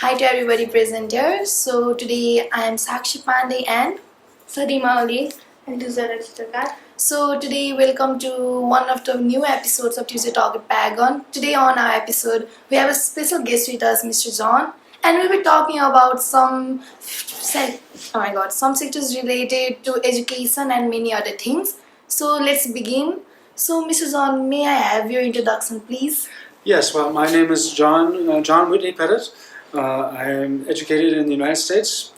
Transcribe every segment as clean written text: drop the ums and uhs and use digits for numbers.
Hi to everybody present here. So today I am Sakshi Pandey and Sadima Ali and Luzara Chitakar. so today welcome to one of the new episodes of Tuesday Talk with Paragon. Today on our episode we have a special guest with us, Mr. John, and we'll be talking about some sectors related to education and many other things. So let's begin. So Mr. John, may I have your introduction, please? Yes, well, my name is John Whitney Pettit. I am educated in the United States,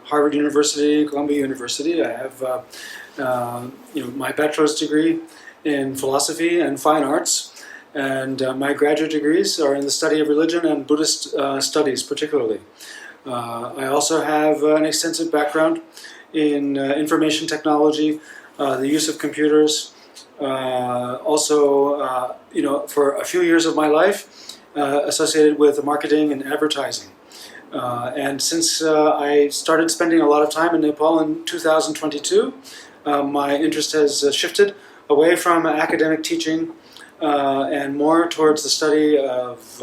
Harvard University, Columbia University. I have my bachelor's degree in philosophy and fine arts, and my graduate degrees are in the study of religion and Buddhist studies particularly. I also have an extensive background in information technology, the use of computers, for a few years of my life associated with marketing and advertising. And since I started spending a lot of time in Nepal in 2022, my interest has shifted away from academic teaching and more towards the study of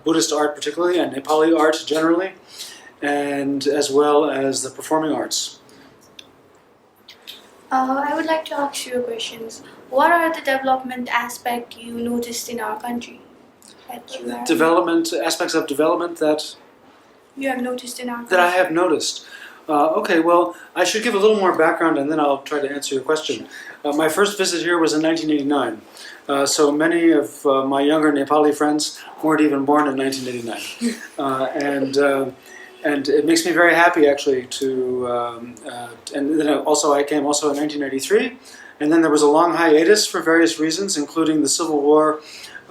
Buddhist art particularly, and Nepali art generally, and as well as the performing arts. I would like to ask you questions. What are the development aspects you noticed in our country Aspects of development that you have noticed in our country? I have noticed. Okay, well, I should give a little more background and then I'll try to answer your question. My first visit here was in 1989. So many of my younger Nepali friends weren't even born in 1989. And it makes me very happy actually and then I came also in 1983. And then there was a long hiatus for various reasons, including the Civil War,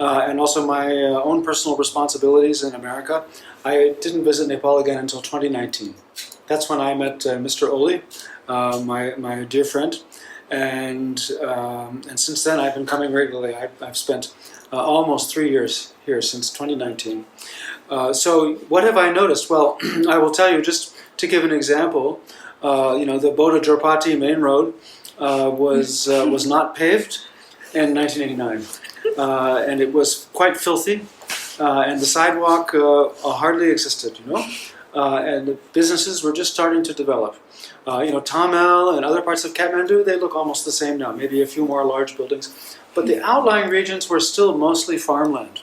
and also my own personal responsibilities in America. I didn't visit Nepal again until 2019. That's when I met Mr. Oli, my dear friend, and since then I've been coming regularly. I've spent almost 3 years here since 2019. So what have I noticed? Well, I will tell you, just to give an example, the Bodha Jorpati main road was not paved in 1989. And it was quite filthy, and the sidewalk hardly existed, and the businesses were just starting to develop. Tamil and other parts of Kathmandu, they look almost the same now, maybe a few more large buildings, but the outlying regions were still mostly farmland.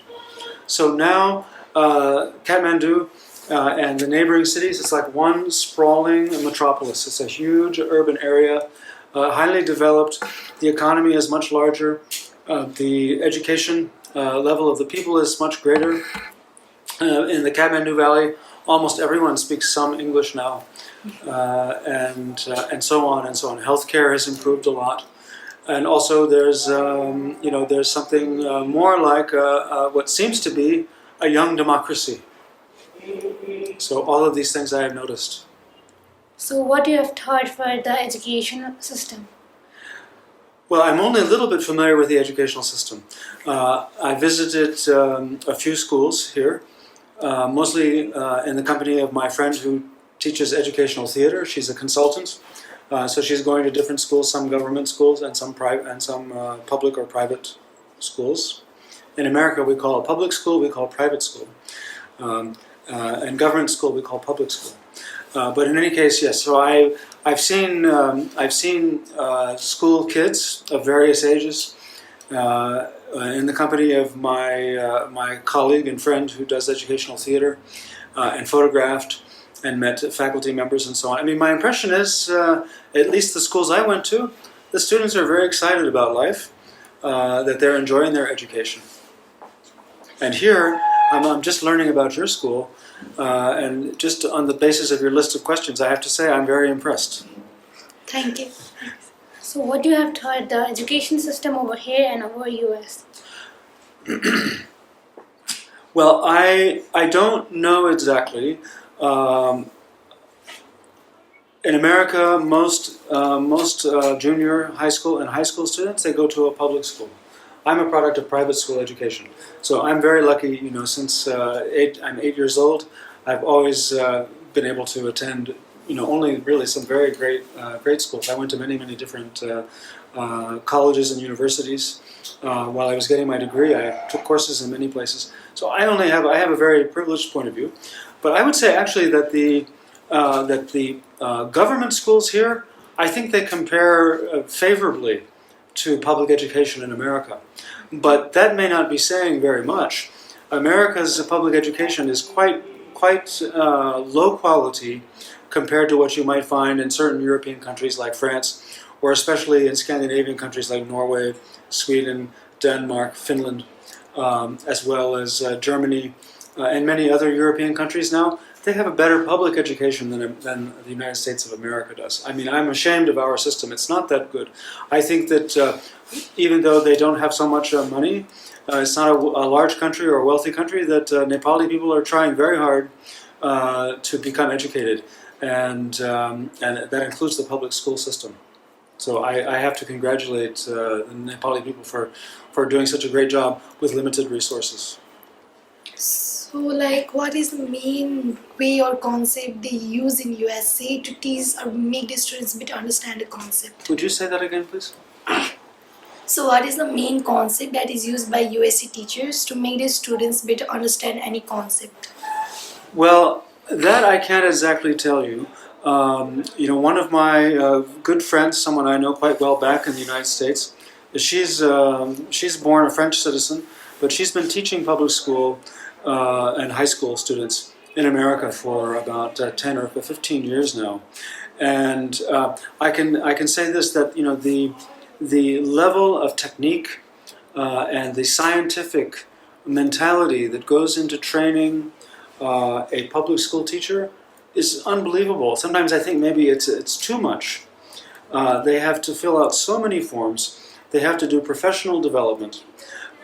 So now Kathmandu and the neighboring cities, it's like one sprawling metropolis. It's a huge urban area, highly developed. The economy is much larger. The education level of the people is much greater. In the Kathmandu Valley, almost everyone speaks some English now, and so on and so on. Healthcare has improved a lot, and also there's something more like what seems to be a young democracy. So all of these things I have noticed. So what do you have thought for the education system? Well, I'm only a little bit familiar with the educational system. I visited a few schools here, mostly in the company of my friend who teaches educational theater. She's a consultant, so she's going to different schools, some government schools and some private and some public or private schools. In America, we call it public school, we call it private school, and government school we call public school. But in any case, yes. So I've seen school kids of various ages in the company of my colleague and friend who does educational theater, and photographed and met faculty members and so on. I mean, my impression is, at least the schools I went to, the students are very excited about life, that they're enjoying their education. And here, I'm just learning about your school. And just on the basis of your list of questions, I have to say I'm very impressed. Thank you. So what do you have thought the education system over here and over US? Well, I don't know exactly. In America, most junior high school and high school students, they go to a public school. I'm a product of private school education, so I'm very lucky. Since I'm 8 years old, I've always been able to attend. Only really some very great schools. I went to many different colleges and universities. While I was getting my degree, I took courses in many places. So I have a very privileged point of view. But I would say actually that the government schools here, I think they compare favorably to public education in America. But that may not be saying very much. America's public education is quite low quality compared to what you might find in certain European countries like France, or especially in Scandinavian countries like Norway, Sweden, Denmark, Finland, as well as Germany and many other European countries now. They have a better public education than the United States of America does. I mean, I'm ashamed of our system. It's not that good. I think that even though they don't have so much money, it's not a large country or a wealthy country, that Nepali people are trying very hard to become educated, and that includes the public school system. So I have to congratulate the Nepali people for doing such a great job with limited resources. So, like, what is the main way or concept they use in USA to teach or make the students better understand the concept? Would you say that again, please? So, what is the main concept that is used by USC teachers to make the students better understand any concept? Well, that I can't exactly tell you. One of my good friends, someone I know quite well back in the United States, she's born a French citizen, but she's been teaching public school and high school students in America for about 10 or 15 years now. And I can say this, that the level of technique and the scientific mentality that goes into training a public school teacher is unbelievable. Sometimes I think maybe it's too much. They have to fill out so many forms. They have to do professional development,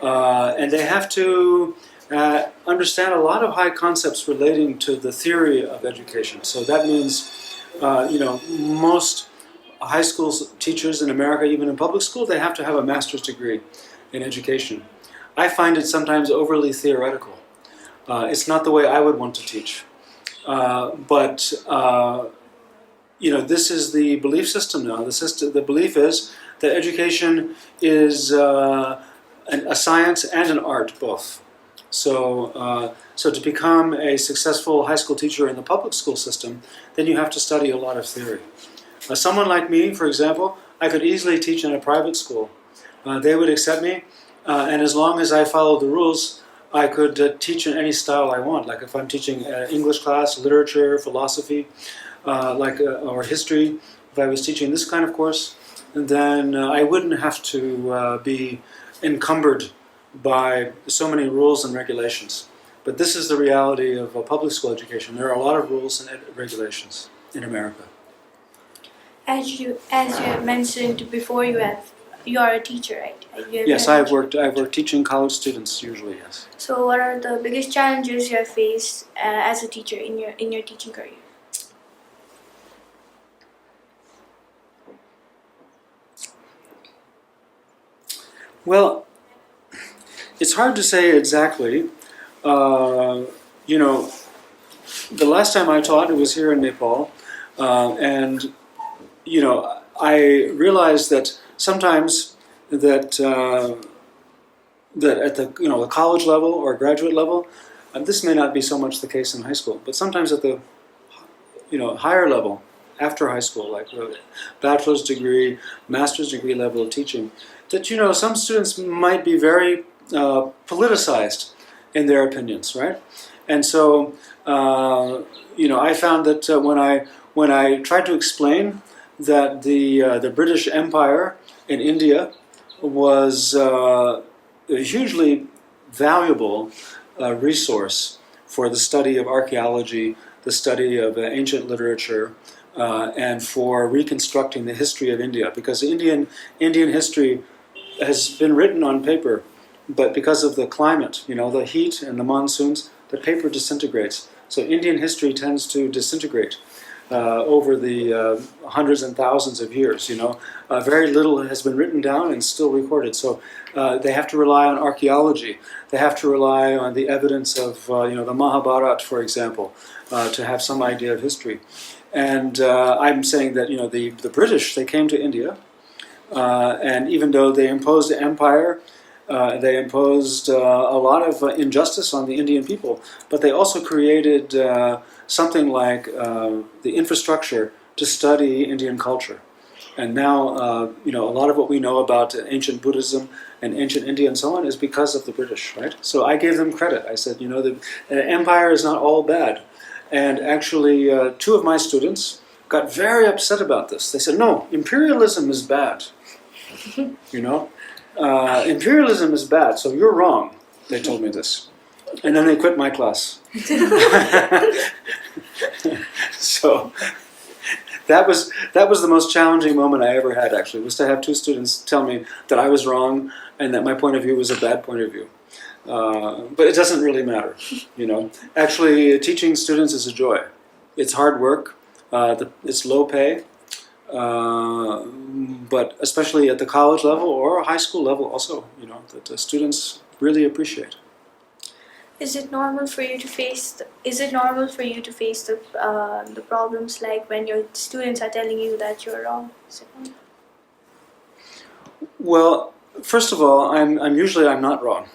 and they have to understand a lot of high concepts relating to the theory of education. So that means, most high school teachers in America, even in public school, they have to have a master's degree in education. I find it sometimes overly theoretical. It's not the way I would want to teach. But this is the belief system now. The belief is that education is a science and an art, both. So to become a successful high school teacher in the public school system, then you have to study a lot of theory. Someone like me, for example, I could easily teach in a private school. They would accept me, and as long as I followed the rules, I could teach in any style I want. Like if I'm teaching English class, literature, philosophy, or history, if I was teaching this kind of course, then I wouldn't have to be encumbered by so many rules and regulations. But this is the reality of public school education. There are a lot of rules and regulations in America. As you have mentioned before, you are a teacher, right? Yes, I've worked teaching college students usually. Yes. So, what are the biggest challenges you have faced as a teacher in your teaching career? Well, it's hard to say exactly. The last time I taught, it was here in Nepal, and I realized that sometimes that at the college level or graduate level, this may not be so much the case in high school, but sometimes at the higher level, after high school, like the bachelor's degree, master's degree level of teaching, that some students might be very politicized in their opinions, right? And so I found that when I tried to explain that the British Empire in India was a hugely valuable resource for the study of archaeology, the study of ancient literature, and for reconstructing the history of India, because Indian history has been written on paper, but because of the climate, the heat and the monsoons, the paper disintegrates. So Indian history tends to disintegrate over the hundreds and thousands of years. Very little has been written down and still recorded. So they have to rely on archaeology. They have to rely on the evidence of the Mahabharata, for example, to have some idea of history. And I'm saying that the British, they came to India, and even though they imposed an empire, They imposed a lot of injustice on the Indian people, but they also created something like the infrastructure to study Indian culture. And now, a lot of what we know about ancient Buddhism and ancient India and so on is because of the British, right? So I gave them credit. I said, the empire is not all bad. And actually, two of my students got very upset about this. They said, no, imperialism is bad. Imperialism is bad, so you're wrong. They told me this. And then they quit my class. So that was the most challenging moment I ever had, actually, was to have two students tell me that I was wrong and that my point of view was a bad point of view. But it doesn't really matter, Actually, teaching students is a joy. It's hard work. It's low pay. But especially at the college level or high school level also, that the students really appreciate. Is it normal for you to face the problems like when your students are telling you that you're wrong? Is it normal? Well, first of all, I'm not wrong.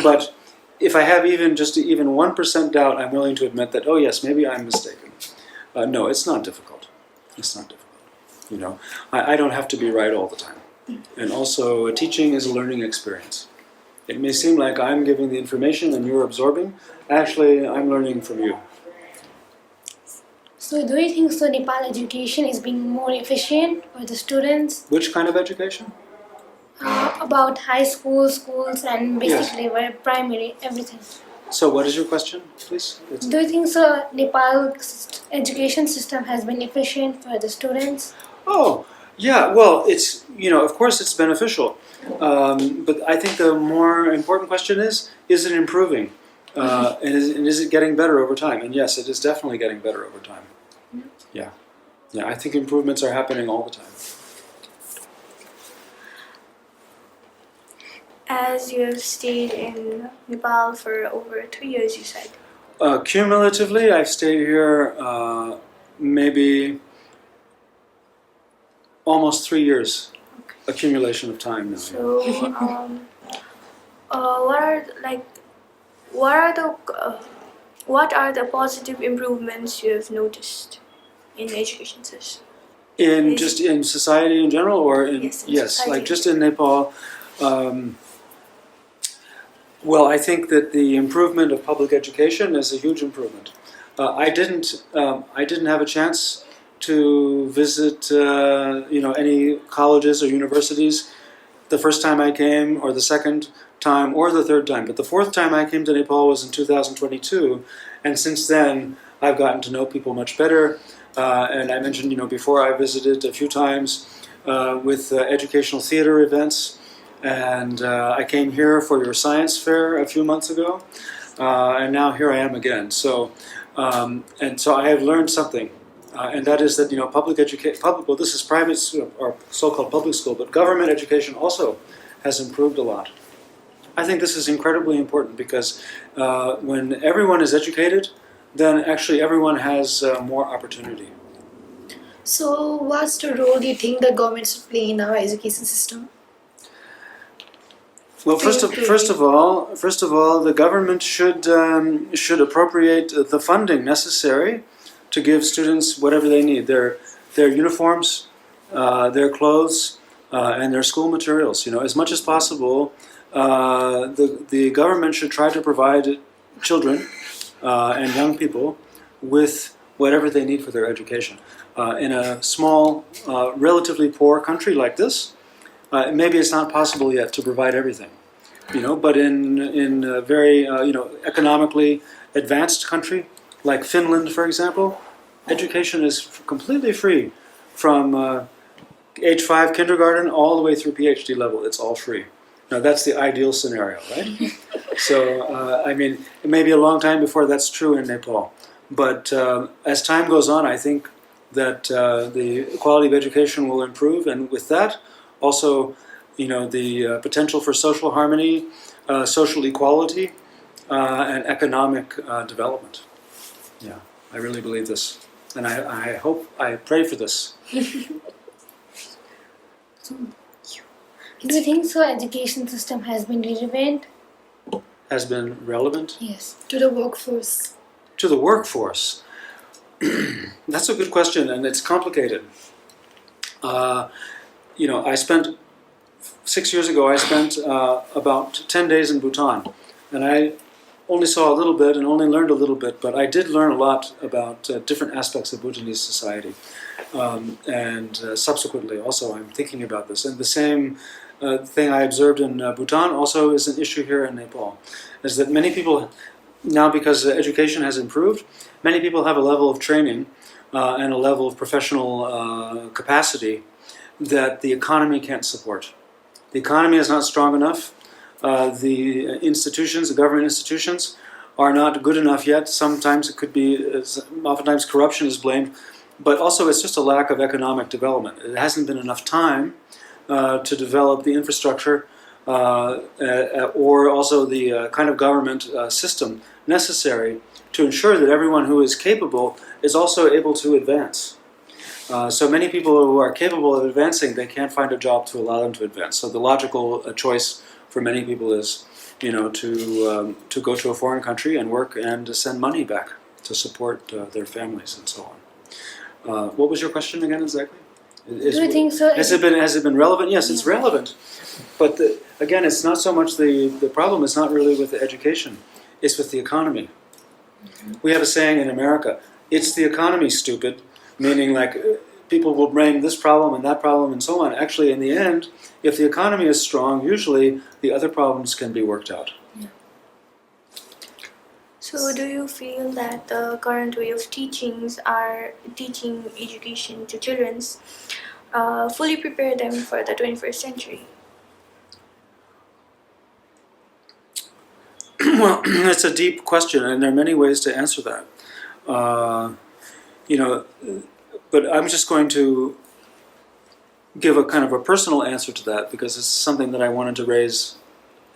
But if I have even 1% doubt, I'm willing to admit that, oh yes, maybe I'm mistaken. No, it's not difficult. It's not difficult. I don't have to be right all the time. And also, teaching is a learning experience. It may seem like I'm giving the information and you're absorbing. Actually, I'm learning from you. So do you think so Nepal education is being more efficient for the students? Which kind of education? About high school, schools and basic Yes. level, primary, everything. So what is your question, please? Do you think so Nepal's education system has been efficient for the students? Oh, yeah, well, it's, of course it's beneficial. But I think the more important question is it improving? And is it getting better over time? And yes, it is definitely getting better over time. Yeah. Yeah, I think improvements are happening all the time. As you have stayed in Nepal for over 2 years, you said. Cumulatively, I've stayed here maybe almost 3 years. Accumulation of time now. So, what are the positive improvements you have noticed in the education system? Just in society in general, or in Yes, society. like just in Nepal. Well, I think that the improvement of public education is a huge improvement. I didn't have a chance to visit, any colleges or universities the first time I came, or the second time, or the third time. But the fourth time I came to Nepal was in 2022, and since then I've gotten to know people much better. And I mentioned, before I visited a few times with educational theater events. And I came here for your science fair a few months ago, and now here I am again. So I have learned something, and that is that well, this is private or so-called public school, but government education also has improved a lot. I think this is incredibly important because when everyone is educated, then actually everyone has more opportunity. So, what's the role do you think the government should play in our education system? Well, first of all, the government should appropriate the funding necessary to give students whatever they need: their uniforms, their clothes, and their school materials. As much as possible, the government should try to provide children and young people with whatever they need for their education. In a small, relatively poor country like this, maybe it's not possible yet to provide everything, but in a very economically advanced country like Finland, for example, education is completely free from age 5 kindergarten all the way through PhD level. It's all free. Now that's the ideal scenario, right? So it may be a long time before that's true in Nepal, but as time goes on, I think that the quality of education will improve, and with that, also, the potential for social harmony, social equality, and economic development. Yeah, I really believe this, and I pray for this. Do you think so? Education system has been relevant? Has been relevant Yes. To the workforce. to the workforce? That's a good question, and it's complicated. I spent 6 years ago. I spent about 10 days in Bhutan, and I only saw a little bit and only learned a little bit. But I did learn a lot about different aspects of Bhutanese society, and subsequently, also, I'm thinking about this. And the same thing I observed in Bhutan also is an issue here in Nepal, is that many people now, because education has improved, many people have a level of training and a level of professional capacity that the economy can't support. The economy is not strong enough. The institutions, the government institutions, are not good enough yet. Sometimes it could be, oftentimes corruption is blamed, but also it's just a lack of economic development. It hasn't been enough time to develop the infrastructure or also the kind of government system necessary to ensure that everyone who is capable is also able to advance. So many people who are capable of advancing, they can't find a job to allow them to advance. So the logical choice for many people is, to go to a foreign country and work and to send money back to support their families and so on. What was your question again exactly? Do you think so? Has it been relevant? Yes, it's relevant. But again, it's not so much the problem is not really with the education. It's with the economy. We have a saying in America, it's the economy, stupid, meaning like people will blame this problem and that problem and so on. Actually, in the end, if the economy is strong, usually the other problems can be worked out. So, do you feel that the current way of teaching education to children fully prepare them for the 21st century? Well, it's a deep question, and there are many ways to answer that. But I'm just going to give a kind of a personal answer to that because it's something that I wanted to raise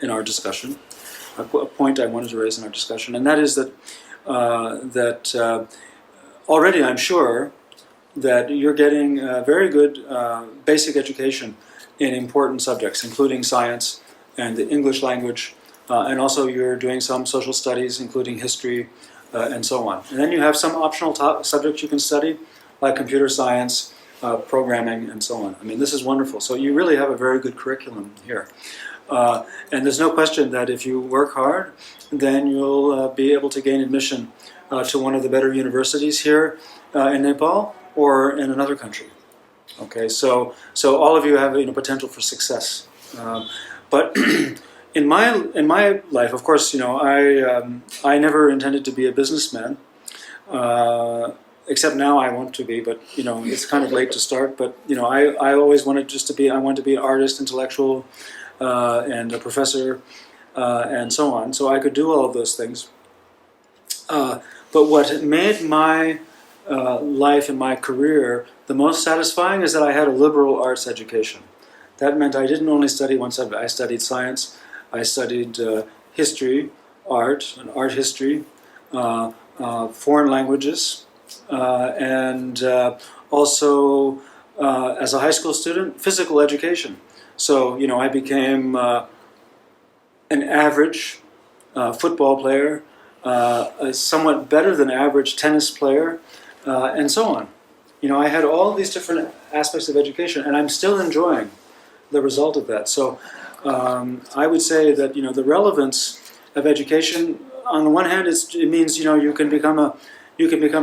in our discussion, a point I wanted to raise in our discussion, and that is that already I'm sure that you're getting a very good basic education in important subjects, including science and the English language, and also you're doing some social studies, including history, and so on. And then you have some optional subjects you can study, like computer science, programming, and so on. I mean, this is wonderful. So you really have a very good curriculum here. And there's no question that if you work hard, then you'll be able to gain admission to one of the better universities here in Nepal or in another country. Okay, so all of you have potential for success. But in my life, of course, I never intended to be a businessman. Except now I want to be, but it's kind of late to start. But I always wanted I wanted to be an artist, intellectual, and a professor, and so on. So I could do all of those things. But what made my life and my career the most satisfying is that I had a liberal arts education. That meant I didn't only study one subject. I studied science, I studied history, art, and art history, foreign languages, and also, as a high school student, physical education. So, I became an average football player, a somewhat better than average tennis player, and so on. I had all these different aspects of education, and I'm still enjoying the result of that. So I would say that the relevance of education, on the one hand, it means you can become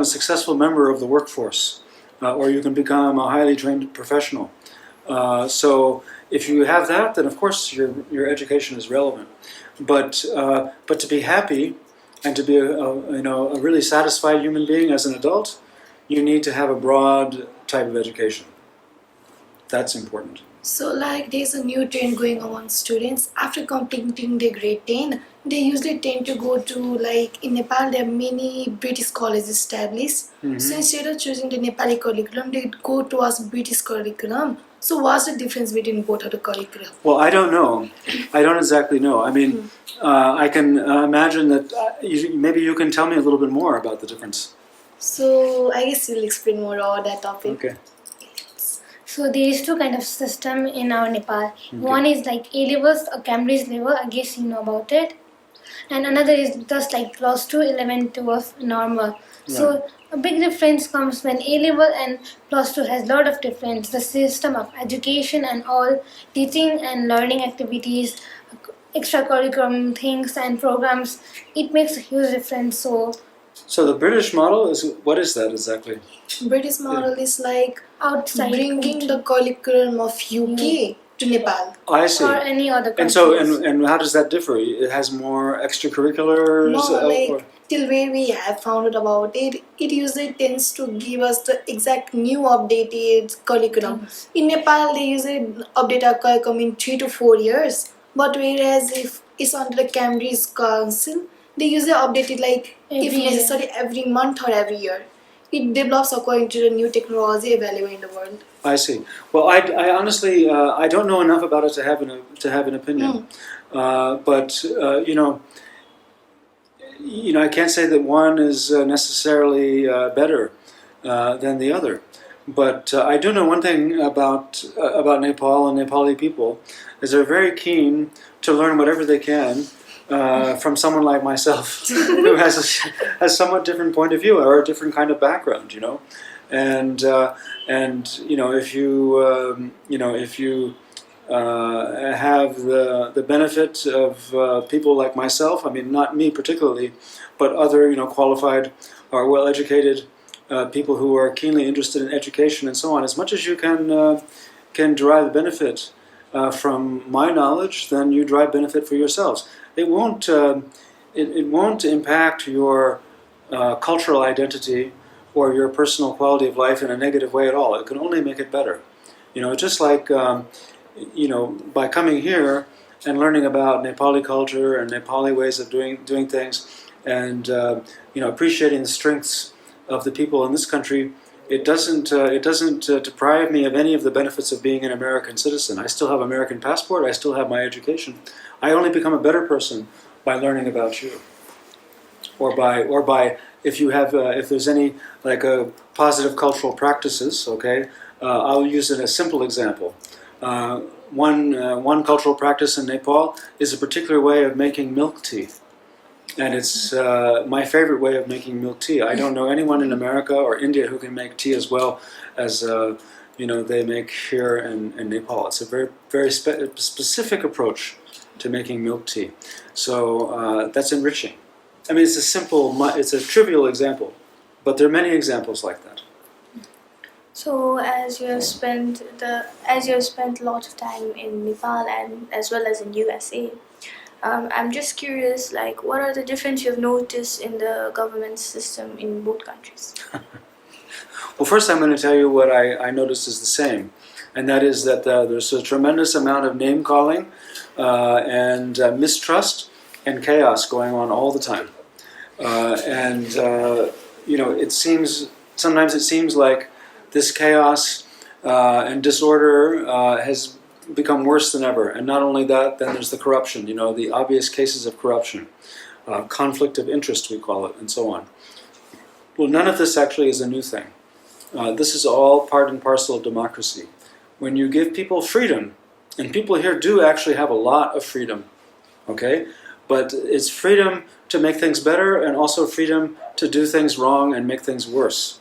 a successful member of the workforce, or you can become a highly trained professional. So if you have that, then of course your education is relevant. But to be happy and to be a really satisfied human being as an adult, you need to have a broad type of education. That's important. So there's a new trend going on students after completing their grade 10, they usually tend to go to in Nepal there are many British colleges established. Mm-hmm. So instead of choosing the Nepali curriculum, they go towards British curriculum. So what's the difference between both of the curriculum? Well, I don't know. I don't exactly know. I mean, I can imagine that maybe you can tell me a little bit more about the difference. So I guess we'll explain more on that topic. Okay. So there is two kind of system in our Nepal. Okay. One is like A levels, a Cambridge level. I guess you know about it. And another is just like class 2, 11, 12 normal. So a big difference comes when A level and class 2 has lot of difference. The system of education and all teaching and learning activities, extracurricular things and programs, it makes a huge difference. So the British model is, what is that exactly? British model is like Outside bringing country the curriculum of UK to Nepal. I see. or any other country. And so, and how does that differ? It has more extracurriculars? No, like or- till where we have found out about it, it usually tends to give us the exact new updated curriculum. In Nepal, they usually update our curriculum in 3 to 4 years. But whereas if it's under the Cambridge Council, they usually update it like if Every year. necessary every month or every year. It develops according to the new technology available in the world. I see. Well, I honestly, I don't know enough about it to have an opinion. But I can't say that one is necessarily better than the other. But I do know one thing about Nepal and Nepali people is they're very keen to learn whatever they can from someone like myself who has a somewhat different point of view or a different kind of background, and if you have the benefit of people like myself, I mean not me particularly, but other qualified or well-educated people who are keenly interested in education and so on, as much as you can derive benefit from my knowledge, then you derive benefit for yourselves. It won't impact your cultural identity or your personal quality of life in a negative way at all. It can only make it better. Just like by coming here and learning about Nepali culture and Nepali ways of doing things, and appreciating the strengths of the people in this country, it doesn't deprive me of any of the benefits of being an American citizen. I still have American passport. I still have my education. I only become a better person by learning about you, or by if there's any like positive cultural practices. Okay, I'll use a simple example. One cultural practice in Nepal is a particular way of making milk tea. And it's my favorite way of making milk tea. I don't know anyone in America or India who can make tea as well as they make here in Nepal. It's a very very specific approach to making milk tea. So that's enriching. I mean, it's a trivial example, but there are many examples like that. So, as you have spent a lot of time in Nepal and as well as in USA, I'm just curious, like, what are the differences you have noticed in the government system in both countries? Well, first I'm going to tell you what I noticed is the same, and that is that there's a tremendous amount of name calling and mistrust and chaos going on all the time, sometimes it seems like this chaos and disorder has become worse than ever. And not only that, then there's the corruption, the obvious cases of corruption, conflict of interest, we call it, and so on. Well, none of this actually is a new thing. This is all part and parcel of democracy. When you give people freedom, and people here do actually have a lot of freedom, okay? But it's freedom to make things better and also freedom to do things wrong and make things worse.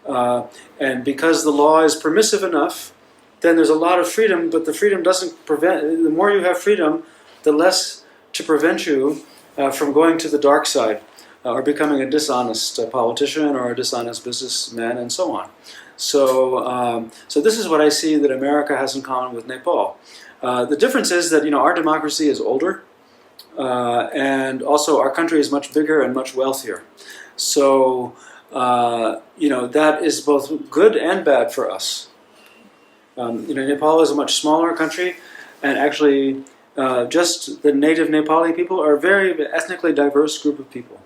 And because the law is permissive enough, then there's a lot of freedom, but the freedom doesn't prevent, the more you have freedom, the less to prevent you from going to the dark side or becoming a dishonest politician or a dishonest businessman and so on. So this is what I see that America has in common with Nepal. The difference is that our democracy is older, and also our country is much bigger and much wealthier. So that is both good and bad for us. Nepal is a much smaller country, and actually just the native Nepali people are a very ethnically diverse group of people.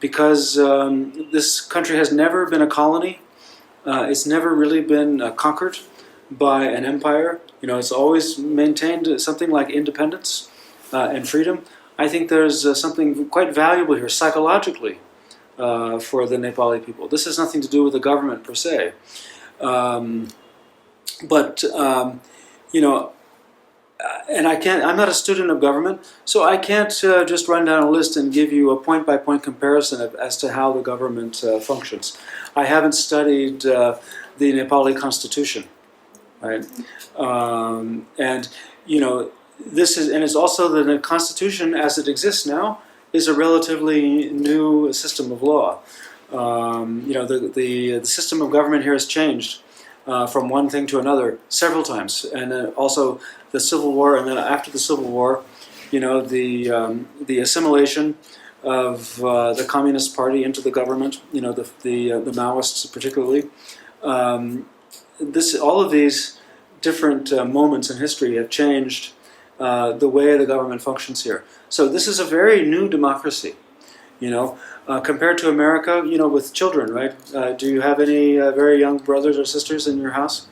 Because this country has never been a colony, it's never really been conquered by an empire. It's always maintained something like independence and freedom. I think there's something quite valuable here psychologically for the Nepali people. This has nothing to do with the government per se. But and I'm not a student of government, so I can't just run down a list and give you a point-by-point comparison as to how the government functions. I haven't studied the Nepali constitution, right? And it's also the constitution as it exists now is a relatively new system of law. The system of government here has changed from one thing to another several times, and then also the Civil War, and then after the Civil War, the assimilation of the Communist Party into the government, the Maoists particularly. All of these different moments in history have changed the way the government functions here. So this is a very new democracy, compared to America, with children, right? Do you have any very young brothers or sisters in your house?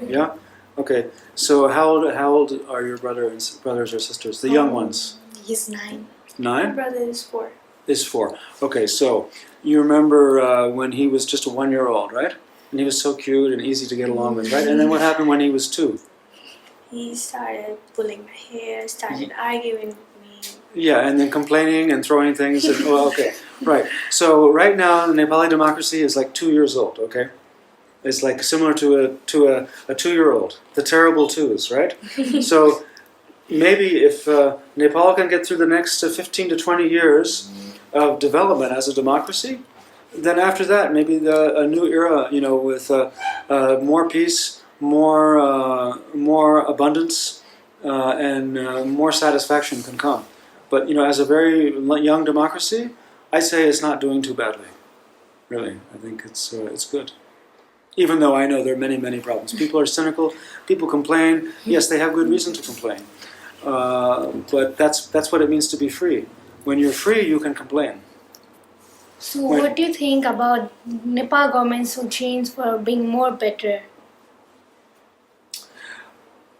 Yeah? Okay. So how old are your brothers or sisters? The young ones? He's 9. My 9? brother is 4. Is 4. Okay, so you remember when he was just a 1-year-old, right? And he was so cute and easy to get along with, right? And then what happened when he was 2? He started pulling my hair, started arguing with me. Yeah, and then complaining and throwing things. Okay, right. So right now, the Nepali democracy is like 2 years old. Okay, it's like similar to a 2-year-old. The terrible twos, right? So maybe if Nepal can get through the next 15 to 20 years of development as a democracy, then after that, maybe a new era, with more peace, more abundance, and more satisfaction can come. But as a very young democracy, I say it's not doing too badly. Really, I think it's good. Even though I know there are many, many problems. People are cynical. People complain. Yes, they have good reason to complain. But that's what it means to be free. When you're free, you can complain. So what do you think about Nepal government should change for being more better?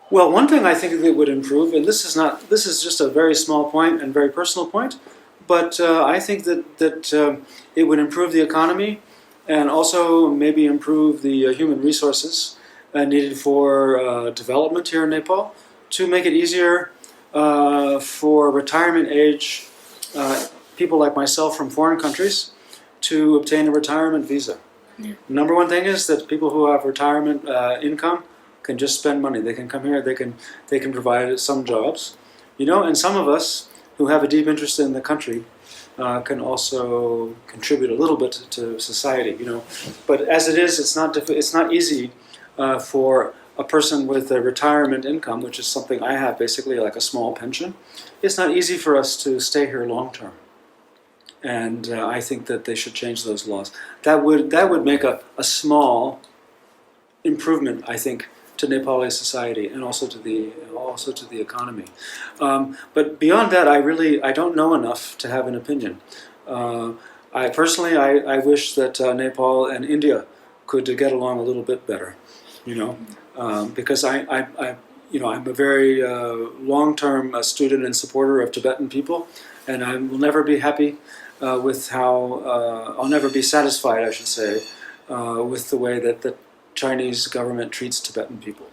Well, one thing I think that would improve, and this is just a very small point and very personal point, but I think that it would improve the economy and also maybe improve the human resources needed for development here in Nepal to make it easier for retirement age people like myself from foreign countries to obtain a retirement visa. Yeah. Number one thing is that people who have retirement income can just spend money. They can come here. They can provide some jobs, And some of us who have a deep interest in the country can also contribute a little bit to society, But as it is, it's not easy for a person with a retirement income, which is something I have, basically like a small pension. It's not easy for us to stay here long term. And I think that they should change those laws. That would make a small improvement, I think, to Nepali society and also to the economy. But beyond that, I don't know enough to have an opinion. I personally wish that Nepal and India could get along a little bit better, because I'm a very long-term student and supporter of Tibetan people, and I will never be happy with how I'll never be satisfied, I should say, with the way that the Chinese government treats Tibetan people.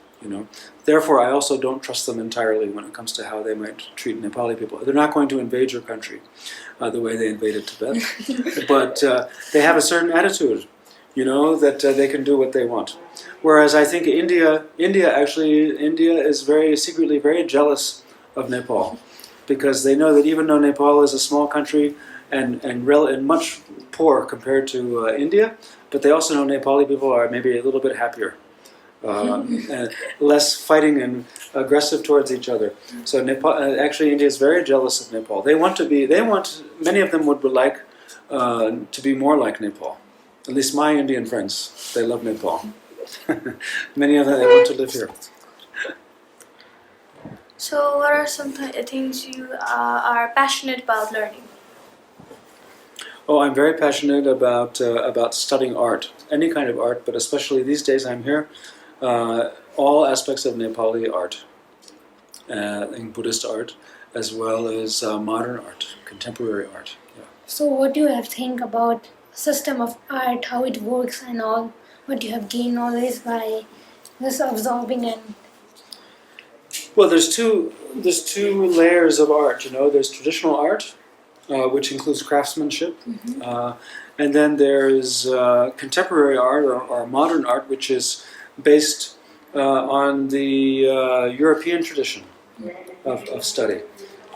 Therefore, I also don't trust them entirely when it comes to how they might treat Nepali people. They're not going to invade your country the way they invaded Tibet, but they have a certain attitude, that they can do what they want. Whereas I think India is very secretly very jealous of Nepal, because they know that even though Nepal is a small country and much poor compared to India, but they also know Nepali people are maybe a little bit happier, and less fighting and aggressive towards each other. So actually, India is very jealous of Nepal. Many of them would like to be more like Nepal. At least my Indian friends, they love Nepal. Many of them, they want to live here. So what are some things you are passionate about learning? Oh, I'm very passionate about studying art, any kind of art, but especially these days I'm here, all aspects of Nepali art, and Buddhist art, as well as modern art, contemporary art. Yeah. So what do you think about system of art, how it works and all, what you have gained knowledge by just absorbing and Well, there's two layers of art. There's traditional art, which includes craftsmanship, and then there's contemporary art or modern art, which is based on the European tradition of study.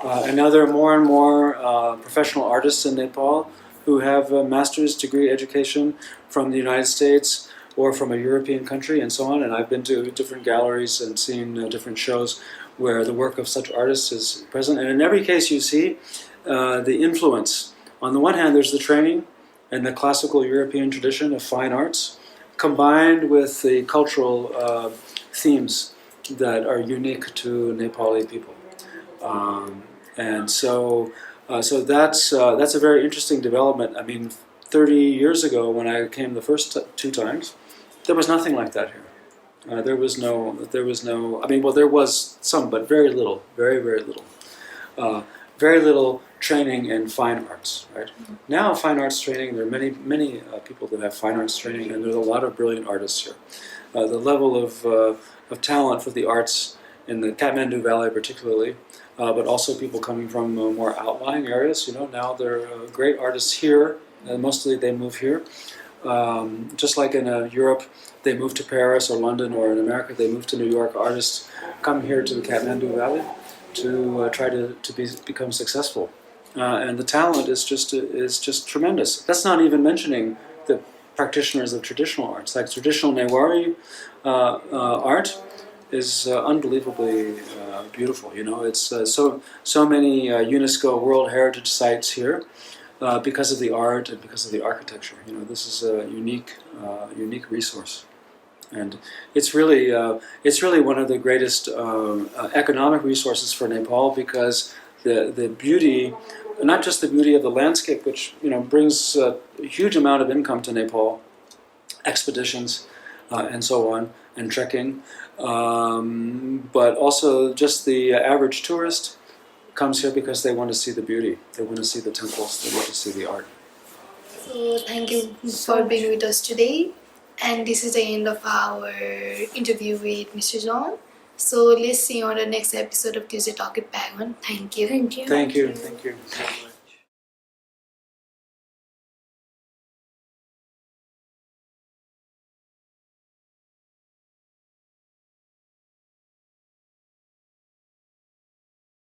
And now there are more and more professional artists in Nepal who have a master's degree education from the United States or from a European country and so on. And I've been to different galleries and seen different shows where the work of such artists is present. And in every case you see the influence. On the one hand, there's the training and the classical European tradition of fine arts combined with the cultural themes that are unique to Nepali people. And so that's a very interesting development. I mean, 30 years ago, when I came the first two times, there was nothing like that here. There was no. I mean, well, there was some, but very little, very little, very little training in fine arts. Right now, fine arts training. There are many people that have fine arts training, and there's a lot of brilliant artists here. The level of talent for the arts in the Kathmandu Valley, particularly. But also people coming from more outlying areas. Now there are great artists here. Mostly they move here. Just like in Europe, they move to Paris or London, or in America, they move to New York. Artists come here to the Kathmandu Valley to try to become successful. And the talent is just tremendous. That's not even mentioning the practitioners of traditional arts, like traditional Newari art is unbelievably beautiful. It's so many UNESCO World Heritage Sites here because of the art and because of the architecture. This is a unique resource, and it's really one of the greatest economic resources for Nepal, because the beauty, not just the beauty of the landscape, which brings a huge amount of income to Nepal, expeditions and so on, and trekking. But also just the average tourist comes here because they want to see the beauty. They want to see the temples. They want to see the art. So thank you for being with us today. And this is the end of our interview with Mr. John. So let's see you on the next episode of Tuesday Talk with Paragon. Thank you. thank you. Thank you.